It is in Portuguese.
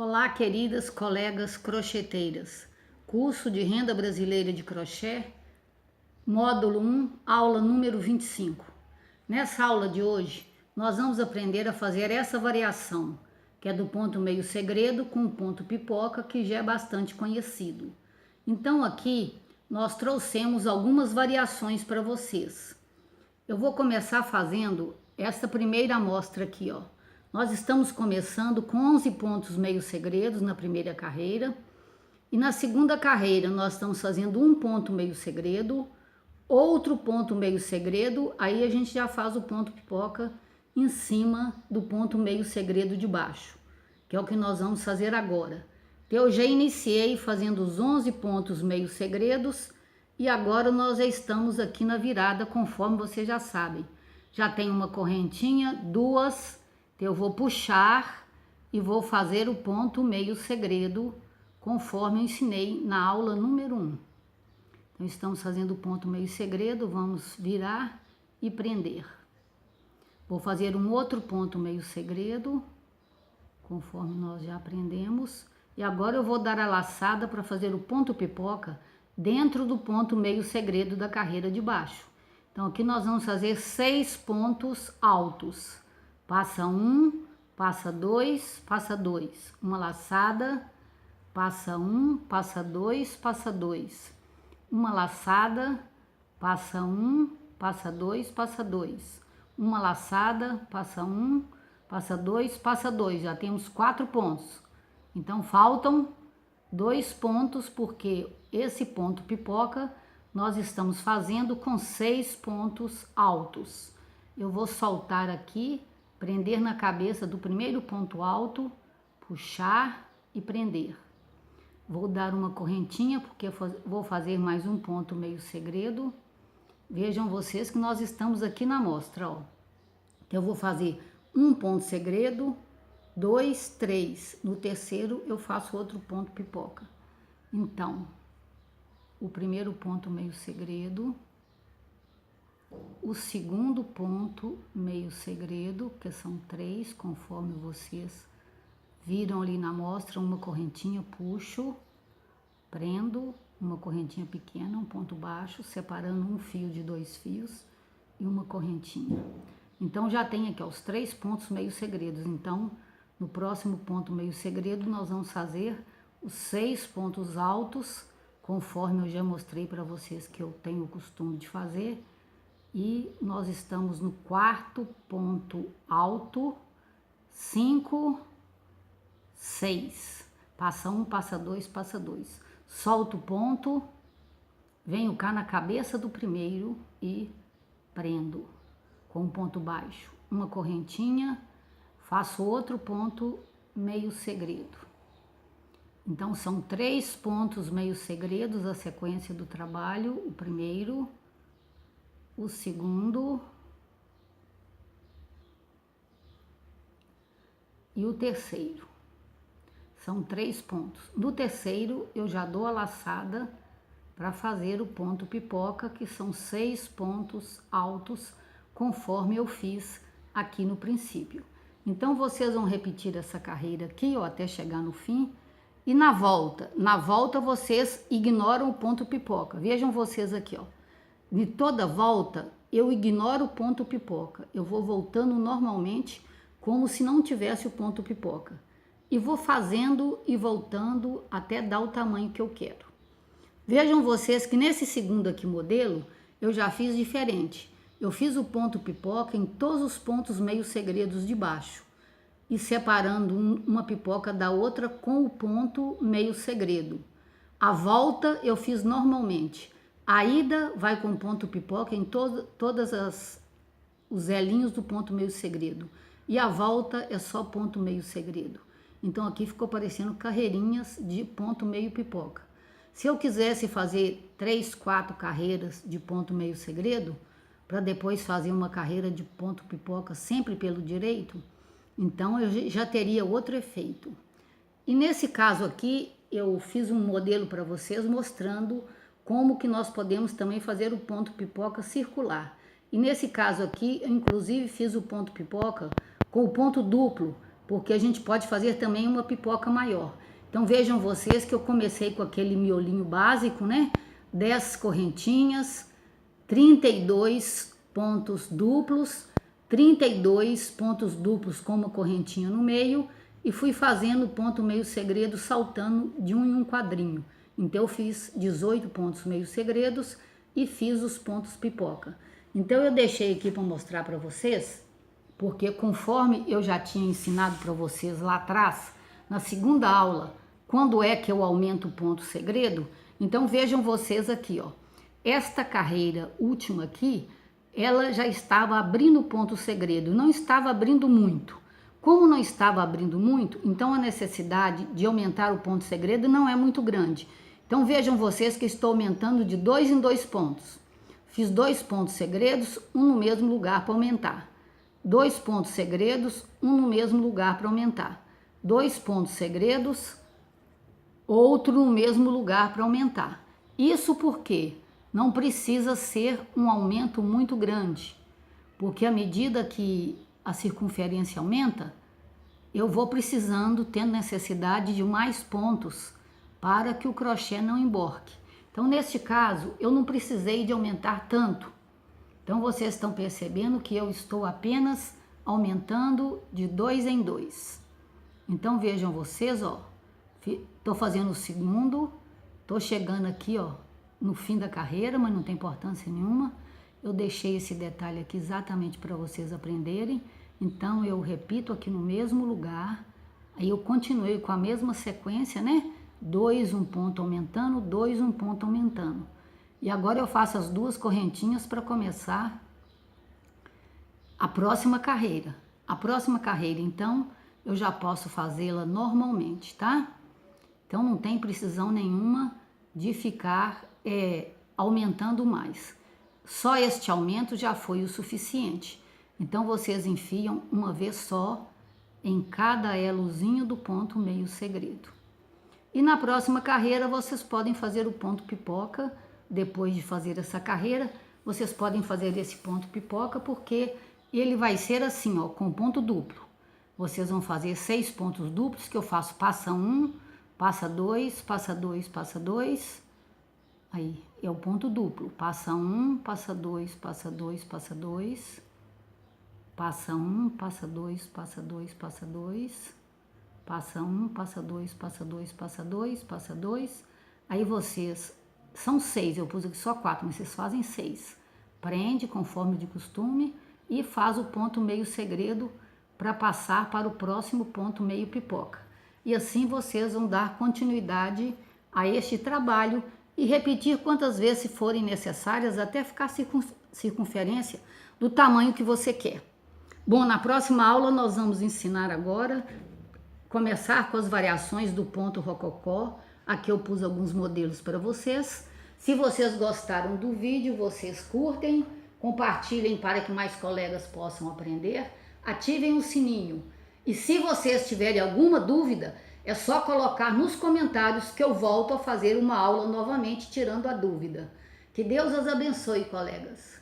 Olá, queridas colegas crocheteiras. Curso de Renda Brasileira de Crochê, módulo 1, aula número 25. Nessa aula de hoje, nós vamos aprender a fazer essa variação, que é do ponto meio segredo com o ponto pipoca, que já é bastante conhecido. Então aqui, nós trouxemos algumas variações para vocês. Eu vou começar fazendo essa primeira amostra aqui, ó. Nós estamos começando com 11 pontos meio segredos na primeira carreira. E na segunda carreira nós estamos fazendo um ponto meio segredo, outro ponto meio segredo, aí a gente já faz o ponto pipoca em cima do ponto meio segredo de baixo, que é o que nós vamos fazer agora. Eu já iniciei fazendo os 11 pontos meio segredos e agora nós já estamos aqui na virada, conforme vocês já sabem. Já tem uma correntinha, duas. Eu vou puxar e vou fazer o ponto meio segredo, conforme eu ensinei na aula número 1. Então, estamos fazendo o ponto meio segredo, vamos virar e prender. Vou fazer um outro ponto meio segredo, conforme nós já aprendemos. E agora eu vou dar a laçada para fazer o ponto pipoca dentro do ponto meio segredo da carreira de baixo. Então, aqui nós vamos fazer 6 pontos altos. Passa 1, passa 2, passa 2. Uma laçada, passa 1, passa 2, passa 2. Uma laçada, passa 1, passa 2, passa 2. Uma laçada, passa 1, passa 2, passa 2. Já temos 4 pontos. Então, faltam 2 pontos, porque esse ponto pipoca nós estamos fazendo com 6 pontos altos. Eu vou soltar aqui, prender na cabeça do primeiro ponto alto, puxar e prender. Vou dar uma correntinha, porque vou fazer mais um ponto meio segredo. Vejam vocês que nós estamos aqui na amostra, ó. Então, eu vou fazer um ponto segredo, 2, 3. No terceiro, eu faço outro ponto pipoca. Então, o primeiro ponto meio segredo, o segundo ponto meio segredo, que são 3, conforme vocês viram ali na amostra, uma correntinha, puxo, prendo, uma correntinha pequena, um ponto baixo, separando um fio de 2 fios e uma correntinha. Então, já tem aqui ó, os 3 pontos meio segredos. Então, no próximo ponto meio segredo, nós vamos fazer os 6 pontos altos, conforme eu já mostrei para vocês que eu tenho o costume de fazer. E nós estamos no quarto ponto alto, 5, 6. Passa 1, passa 2, passa 2. Solto o ponto, venho cá na cabeça do primeiro e prendo com um ponto baixo. Uma correntinha, faço outro ponto meio segredo. Então, são 3 pontos meio segredos a sequência do trabalho. O primeiro, o segundo e o terceiro. São 3 pontos. No terceiro, eu já dou a laçada para fazer o ponto pipoca, que são 6 pontos altos, conforme eu fiz aqui no princípio. Então, vocês vão repetir essa carreira aqui, ó, até chegar no fim. E na volta vocês ignoram o ponto pipoca. Vejam vocês aqui, ó. De toda volta, eu ignoro o ponto pipoca. Eu vou voltando normalmente, como se não tivesse o ponto pipoca. E vou fazendo e voltando até dar o tamanho que eu quero. Vejam vocês que nesse segundo aqui modelo, eu já fiz diferente. Eu fiz o ponto pipoca em todos os pontos meio segredos de baixo. E separando uma pipoca da outra com o ponto meio segredo. A volta eu fiz normalmente. A ida vai com ponto pipoca em todas os elinhos do ponto meio segredo. E a volta é só ponto meio segredo. Então, aqui ficou parecendo carreirinhas de ponto meio pipoca. Se eu quisesse fazer 3, 4 carreiras de ponto meio segredo, para depois fazer uma carreira de ponto pipoca sempre pelo direito, então eu já teria outro efeito. E nesse caso aqui, eu fiz um modelo para vocês mostrando como que nós podemos também fazer o ponto pipoca circular. E nesse caso aqui, eu inclusive fiz o ponto pipoca com o ponto duplo, porque a gente pode fazer também uma pipoca maior. Então vejam vocês que eu comecei com aquele miolinho básico, né? 10 correntinhas, 32 pontos duplos, 32 pontos duplos com uma correntinha no meio e fui fazendo ponto meio segredo saltando de um em um quadrinho. Então eu fiz 18 pontos meio segredos e fiz os pontos pipoca. Então eu deixei aqui para mostrar para vocês, porque conforme eu já tinha ensinado para vocês lá atrás, na segunda aula, quando é que eu aumento o ponto segredo, então vejam vocês aqui, ó. Esta carreira última aqui, ela já estava abrindo o ponto segredo, não estava abrindo muito. Como não estava abrindo muito, então a necessidade de aumentar o ponto segredo não é muito grande. Então vejam vocês que estou aumentando de 2 em 2 pontos. Fiz 2 pontos segredos, um no mesmo lugar para aumentar. 2 pontos segredos, um no mesmo lugar para aumentar. 2 pontos segredos, outro no mesmo lugar para aumentar. Isso porque não precisa ser um aumento muito grande, porque à medida que a circunferência aumenta, eu vou precisando, tendo necessidade de mais pontos para que o crochê não emborque. Então, neste caso, eu não precisei de aumentar tanto. Então, vocês estão percebendo que eu estou apenas aumentando de 2 em 2. Então, vejam vocês, ó, tô fazendo o segundo, tô chegando aqui, ó, no fim da carreira, mas não tem importância nenhuma. Eu deixei esse detalhe aqui exatamente para vocês aprenderem. Então, eu repito aqui no mesmo lugar, aí eu continuei com a mesma sequência, né? 2, um ponto aumentando, 2, um ponto aumentando. E agora eu faço as 2 correntinhas para começar a próxima carreira. A próxima carreira, então, eu já posso fazê-la normalmente, tá? Então, não tem precisão nenhuma de ficar aumentando mais. Só este aumento já foi o suficiente. Então, vocês enfiam uma vez só em cada elozinho do ponto meio segredo. E na próxima carreira, vocês podem fazer o ponto pipoca. Depois de fazer essa carreira, vocês podem fazer esse ponto pipoca, porque ele vai ser assim, ó, com ponto duplo. Vocês vão fazer 6 pontos duplos, que eu faço passa 1, passa 2, passa 2, passa 2. Aí, é o ponto duplo. Passa 1, passa 2, passa 2, passa 2. Passa 1, passa 2, passa 2, passa 2. Passa 1, passa 2, passa 2, passa 2, passa 2. Aí vocês, são 6, eu pus aqui só 4, mas vocês fazem 6. Prende conforme de costume e faz o ponto meio segredo para passar para o próximo ponto meio pipoca. E assim vocês vão dar continuidade a este trabalho e repetir quantas vezes forem necessárias até ficar a circunferência do tamanho que você quer. Bom, na próxima aula nós vamos ensinar agora, começar com as variações do ponto rococó. Aqui eu pus alguns modelos para vocês. Se vocês gostaram do vídeo, vocês curtem, compartilhem para que mais colegas possam aprender, ativem o sininho. E se vocês tiverem alguma dúvida, é só colocar nos comentários que eu volto a fazer uma aula novamente tirando a dúvida. Que Deus os abençoe, colegas.